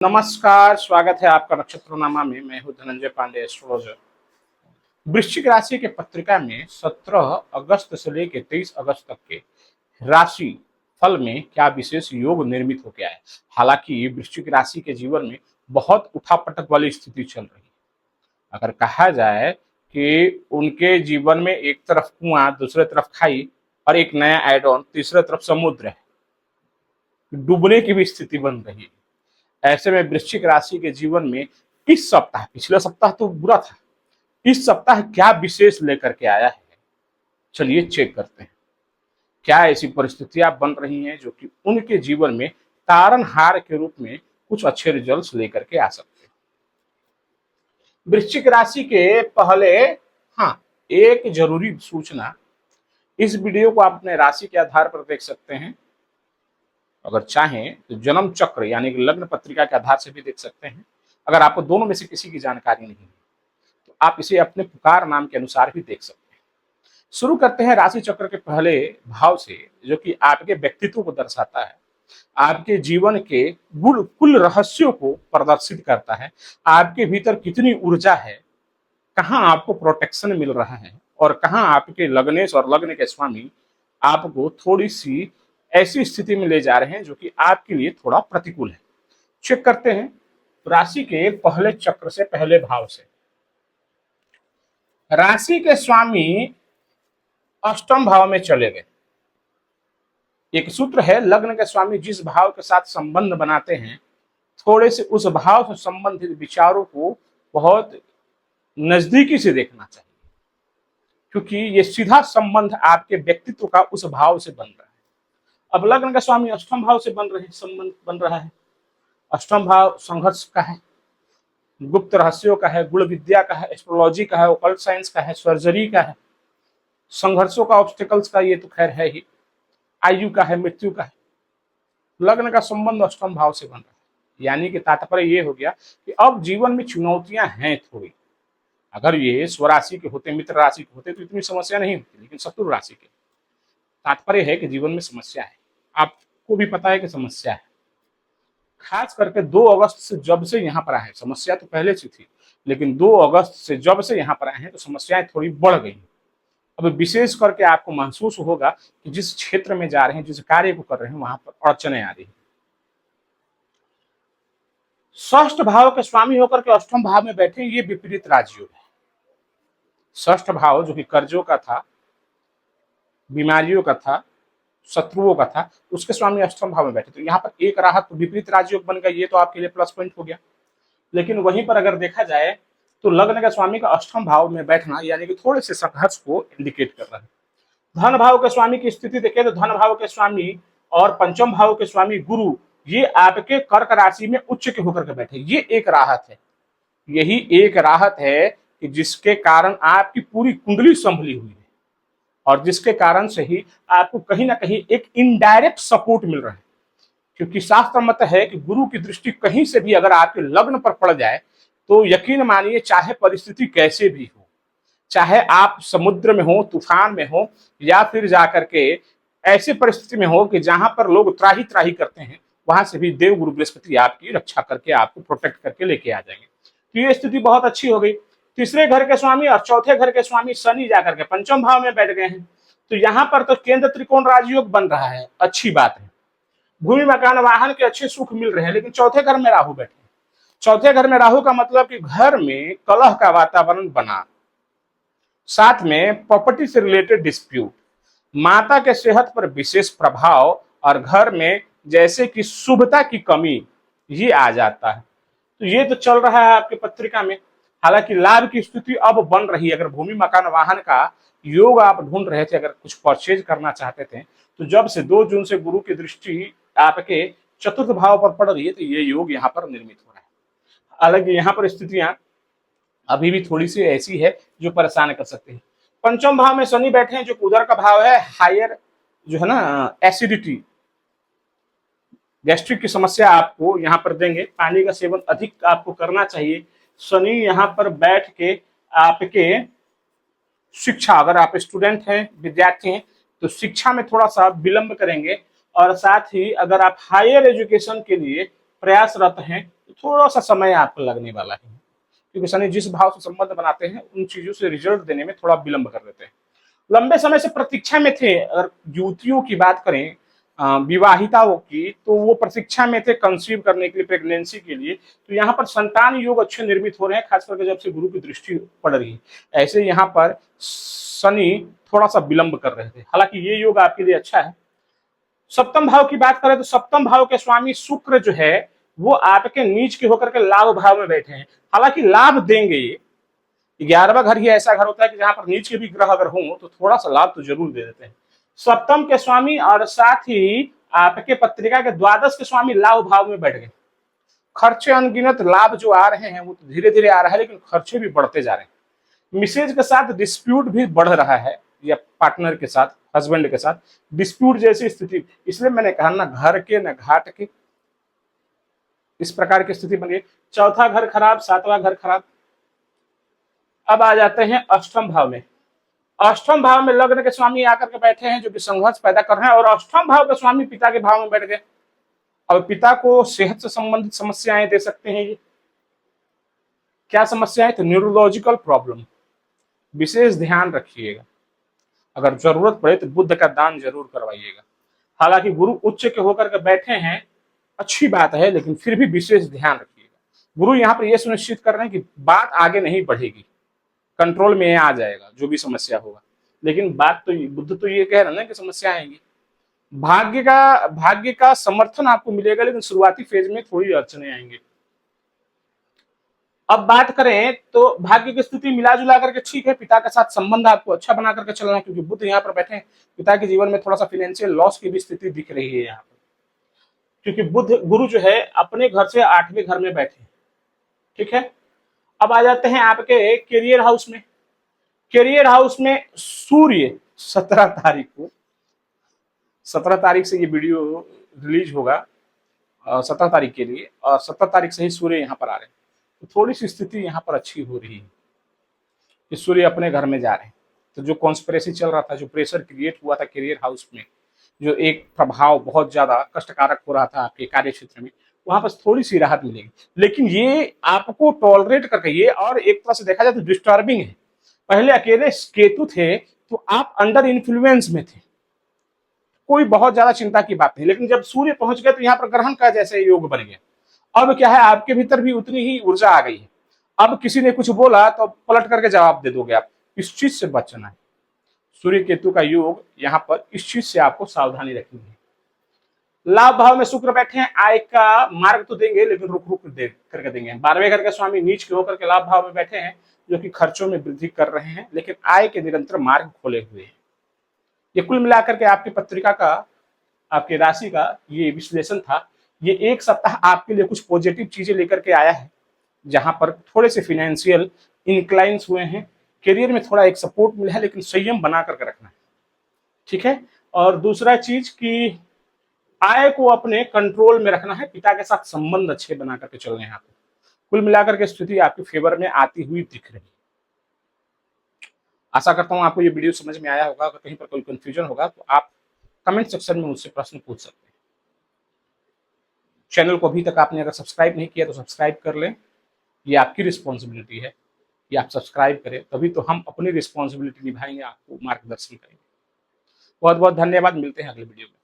नमस्कार, स्वागत है आपका नक्षत्रनामा में। मैं हूं धनंजय पांडे, एस्ट्रोलॉजर। वृश्चिक राशि के पत्रिका में 17 अगस्त से लेकर 23 अगस्त तक के राशि फल में क्या विशेष योग निर्मित हो गया है। हालांकि वृश्चिक राशि के जीवन में बहुत उठापटक वाली स्थिति चल रही है। अगर कहा जाए कि उनके जीवन में एक तरफ कुआं, दूसरे तरफ खाई और एक नया एड ऑन, तीसरे तरफ समुद्र है, डूबने की भी स्थिति बन रही है। ऐसे में वृश्चिक राशि के जीवन में इस सप्ताह, पिछले सप्ताह तो बुरा था, इस सप्ताह क्या विशेष लेकर के आया है, चलिए चेक करते हैं। क्या ऐसी परिस्थितियां बन रही हैं जो कि उनके जीवन में तारनहार के रूप में कुछ अच्छे रिजल्ट्स लेकर के आ सकते हैं। वृश्चिक राशि के पहले एक जरूरी सूचना, इस वीडियो को आप अपने राशि के आधार पर देख सकते हैं। अगर चाहें तो जन्म चक्र यानी कि लग्न पत्रिका के आधार से भी देख सकते हैं। अगर आपको दोनों में से किसी की जानकारी नहीं है तो आप इसे अपने पुकार नाम के अनुसार भी देख सकते हैं। शुरू करते हैं राशि चक्र के पहले भाव से, जो कि आपके व्यक्तित्व को दर्शाता है, आपके जीवन के गुण कुल रहस्यों को प्रदर्शित करता है। आपके भीतर कितनी ऊर्जा है, कहाँ आपको प्रोटेक्शन मिल रहा है और कहाँ आपके लग्नेश और लग्न के स्वामी आपको थोड़ी सी ऐसी स्थिति में ले जा रहे हैं जो कि आपके लिए थोड़ा प्रतिकूल है। चेक करते हैं राशि के पहले चक्र से, पहले भाव से। राशि के स्वामी अष्टम भाव में चले गए। एक सूत्र है, लग्न के स्वामी जिस भाव के साथ संबंध बनाते हैं, थोड़े से उस भाव से संबंधित विचारों को बहुत नजदीकी से देखना चाहिए, क्योंकि ये सीधा संबंध आपके व्यक्तित्व का उस भाव से बन रहा है। अब लग्न का स्वामी अष्टम भाव से बन रहे हैं, संबंध बन रहा है। अष्टम भाव संघर्ष का है, गुप्त रहस्यों का है, गुण विद्या का है, एस्ट्रोलॉजी का है, ओकल्ट साइंस का है, सर्जरी का है, संघर्षों का, ऑब्स्टिकल्स का, ये तो खैर है ही, आयु का है, मृत्यु का है। लग्न का संबंध अष्टम भाव से बन रहा है, यानी कि तात्पर्य ये हो गया कि अब जीवन में चुनौतियां हैं थोड़ी। अगर ये स्वराशि के होते, मित्र राशि के होते तो इतनी समस्या नहीं होती, लेकिन शत्रु राशि के, तात्पर्य है कि जीवन में समस्या है। आपको भी पता है कि समस्या है। खास करके 2 अगस्त से जब से यहाँ पर आए, समस्या तो पहले से थी, लेकिन 2 अगस्त से जब से यहाँ पर आए हैं तो समस्याएं थोड़ी बढ़ गई। अब विशेष करके आपको महसूस होगा कि जिस क्षेत्र में जा रहे हैं, जिस कार्य को कर रहे हैं, वहां पर अड़चने आ रही है। षष्ठ भाव के स्वामी होकर के अष्टम भाव में बैठे, ये विपरीत राजयोग है। षष्ठ भाव जो कि कर्जों का था, बीमारियों का था, शत्रुओं का था, उसके स्वामी अष्टम भाव में बैठे, तो यहाँ पर एक राहत विपरीत राजयोग बन गया, ये तो आपके लिए प्लस पॉइंट हो गया। लेकिन वहीं पर अगर देखा जाए तो लग्न के स्वामी का अष्टम भाव में बैठना यानी कि थोड़े से संघर्ष को इंडिकेट कर रहा है। धन भाव के स्वामी की स्थिति देखें तो धन भाव के स्वामी और पंचम भाव के स्वामी गुरु, ये आपके कर्क राशि में उच्च के होकर के बैठे, ये एक राहत है। यही एक राहत है कि जिसके कारण आपकी पूरी कुंडली संभली हुई है और जिसके कारण से ही आपको कहीं ना कहीं एक इनडायरेक्ट सपोर्ट मिल रहा है। क्योंकि शास्त्र मत है कि गुरु की दृष्टि कहीं से भी अगर आपके लग्न पर पड़ जाए तो यकीन मानिए, चाहे परिस्थिति कैसे भी हो, चाहे आप समुद्र में हो, तूफान में हो, या फिर जाकर के ऐसी परिस्थिति में हो कि जहां पर लोग त्राही त्राही करते हैं, वहां से भी देव गुरु बृहस्पति आपकी रक्षा करके आपको प्रोटेक्ट करके लेके आ जाएंगे। तो ये स्थिति बहुत अच्छी हो गई। तीसरे घर के स्वामी और चौथे घर के स्वामी शनि जाकर के पंचम भाव में बैठ गए हैं, तो यहाँ पर तो केंद्र त्रिकोण राजयोग बन रहा है, अच्छी बात है। भूमि मकान वाहन के अच्छे सुख मिल रहे हैं, लेकिन चौथे घर में राहु बैठे। चौथे घर में राहु का मतलब कि घर में कलह का वातावरण बना, साथ में प्रॉपर्टी से रिलेटेड डिस्प्यूट, माता के सेहत पर विशेष प्रभाव और घर में जैसे कि शुभता की कमी, ये आ जाता है। तो ये तो चल रहा है आपकी पत्रिका में। हालांकि लाभ की स्थिति अब बन रही है। अगर भूमि मकान वाहन का योग आप ढूंढ रहे थे, अगर कुछ परचेज करना चाहते थे, तो जब से 2 जून से गुरु की दृष्टि आपके चतुर्थ भाव पर पड़ रही है, तो ये योग यहाँ पर निर्मित हो रहा है। हालांकि यहाँ पर स्थितियां अभी भी थोड़ी सी ऐसी है जो परेशान कर सकते हैं। पंचम भाव में शनि बैठे हैं, जो उदर का भाव है, हायर जो है ना एसिडिटी, गैस्ट्रिक की समस्या आपको यहाँ पर देंगे। पानी का सेवन अधिक आपको करना चाहिए। शनि यहाँ पर बैठ के आपके शिक्षा, अगर आप स्टूडेंट हैं, विद्यार्थी हैं, तो शिक्षा में थोड़ा सा विलंब करेंगे, और साथ ही अगर आप हायर एजुकेशन के लिए प्रयासरत हैं तो थोड़ा सा समय आपको लगने वाला है, क्योंकि शनि जिस भाव से संबंध बनाते हैं उन चीजों से रिजल्ट देने में थोड़ा विलंब कर देते हैं। लंबे समय से प्रतीक्षा में थे। अगर युवतियों की बात करें, विवाहिताओं की, तो वो प्रतीक्षा में थे कंसीव करने के लिए, प्रेगनेंसी के लिए। तो यहाँ पर संतान योग अच्छे निर्मित हो रहे हैं, खास करके जब से गुरु की दृष्टि पड़ रही है। ऐसे यहाँ पर शनि थोड़ा सा विलंब कर रहे थे, हालांकि ये योग आपके लिए अच्छा है। सप्तम भाव की बात करें तो सप्तम भाव के स्वामी शुक्र जो है वो आपके नीच के होकर के लाभ भाव में बैठे हैं। हालांकि लाभ देंगे ये, 11वां घर ही ऐसा घर होता है कि जहां पर नीच के भी ग्रह अगर हो तो थोड़ा सा लाभ तो जरूर दे देते हैं। सप्तम के स्वामी और साथ ही आपके पत्रिका के द्वादश के स्वामी लाभ भाव में बैठ गए। खर्चे अनगिनत, लाभ जो आ रहे हैं वो तो धीरे धीरे आ रहा है, लेकिन खर्चे भी बढ़ते जा रहे हैं। मिसेज के साथ डिस्प्यूट भी बढ़ रहा है, या पार्टनर के साथ, हस्बैंड के साथ डिस्प्यूट जैसी स्थिति। इसलिए मैंने कहा ना घर के न घाट के, इस प्रकार की स्थिति बनी। चौथा घर खराब, सातवां घर खराब। अब आ जाते हैं अष्टम भाव में। अष्टम भाव में लग्न के स्वामी आकर के बैठे हैं, जो कि संघर्ष पैदा कर रहे हैं, और अष्टम भाव के स्वामी पिता के भाव में बैठ गए। अब पिता को सेहत से संबंधित समस्याएं दे सकते हैं ये। क्या समस्याएं? तो न्यूरोलॉजिकल प्रॉब्लम, विशेष ध्यान रखिएगा। अगर जरूरत पड़े तो बुध का दान जरूर करवाइएगा। हालांकि गुरु उच्च के होकर के बैठे हैं, अच्छी बात है, लेकिन फिर भी विशेष ध्यान रखिएगा। गुरु यहाँ पर यह सुनिश्चित कर रहे हैं कि बात आगे नहीं बढ़ेगी, कंट्रोल में आ जाएगा जो भी समस्या होगा। लेकिन बात तो बुद्ध तो ये कह रहे हैं ना कि समस्या आएंगी। भाग्य का समर्थन आपको मिलेगा, लेकिन शुरुआती फेज में थोड़ी अड़चने आएंगी। अब बात करें तो भाग्य की स्थिति मिला जुला करके ठीक है। पिता के साथ संबंध आपको अच्छा बना करके चलना है, क्योंकि बुध यहाँ पर बैठे हैं। पिता के जीवन में थोड़ा सा फाइनेंशियल लॉस की भी स्थिति दिख रही है यहाँ पर, क्योंकि बुध गुरु जो है अपने घर से 8वें घर में बैठे। ठीक है, अब आ जाते हैं आपके करियर हाउस में। करियर हाउस में सूर्य 17 तारीख को, 17 तारीख से ये वीडियो रिलीज होगा, 17 तारीख के लिए, और 17 तारीख से ही सूर्य यहाँ पर आ रहे हैं। तो थोड़ी सी स्थिति यहाँ पर अच्छी हो रही है कि सूर्य अपने घर में जा रहे हैं। तो जो कॉन्स्पिरेसी चल रहा था, जो प्रेशर क्रिएट हुआ था करियर हाउस में, जो एक प्रभाव बहुत ज्यादा कष्टकारक हो रहा था आपके कार्य क्षेत्र में, वहां पर थोड़ी सी राहत मिलेगी। लेकिन ये आपको टॉलरेट करके, ये और एक तरह से देखा जाए तो डिस्टर्बिंग है। पहले अकेले केतु थे तो आप अंडर इन्फ्लुएंस में थे, कोई बहुत ज्यादा चिंता की बात नहीं। लेकिन जब सूर्य पहुंच गए तो यहाँ पर ग्रहण का जैसे योग बन गया। अब क्या है, आपके भीतर भी उतनी ही ऊर्जा आ गई है। अब किसी ने कुछ बोला तो पलट करके जवाब दे दोगे आप। इस चीज से बचना है। सूर्य केतु का योग यहाँ पर, इस चीज से आपको सावधानी रखनी है। लाभ भाव में शुक्र बैठे हैं, आय का मार्ग तो देंगे, लेकिन रुक रुक दे करके देंगे। 12वें घर के स्वामी नीच के होकर के लाभ भाव में बैठे हैं, जो कि खर्चों में वृद्धि कर रहे हैं, लेकिन आय के निरंतर मार्ग खोले हुए हैं। ये कुल मिलाकर के आपकी पत्रिका का, आपकी राशि का ये विश्लेषण था। ये एक सप्ताह आपके लिए कुछ पॉजिटिव चीजें लेकर के आया है, जहां पर थोड़े से फाइनेंशियल इंक्लाइंस हुए हैं, करियर में थोड़ा एक सपोर्ट मिला है, लेकिन संयम बना करके रखना है। ठीक है, और दूसरा चीज कि आय को अपने कंट्रोल में रखना है, पिता के साथ संबंध अच्छे बना करके चलने हैं आपको। कुल मिलाकर के स्थिति आपके फेवर में आती हुई दिख रही है। आशा करता हूं आपको ये वीडियो समझ में आया होगा। अगर कहीं पर कोई कंफ्यूजन होगा तो आप कमेंट सेक्शन में मुझसे प्रश्न पूछ सकते हैं। चैनल को अभी तक आपने अगर सब्सक्राइब नहीं किया तो सब्सक्राइब कर लें, ये आपकी रिस्पॉन्सिबिलिटी है कि आप सब्सक्राइब करें, तभी तो हम अपनी रिस्पॉन्सिबिलिटी निभाएंगे, आपको मार्गदर्शन करेंगे। बहुत बहुत धन्यवाद, मिलते हैं अगले वीडियो में।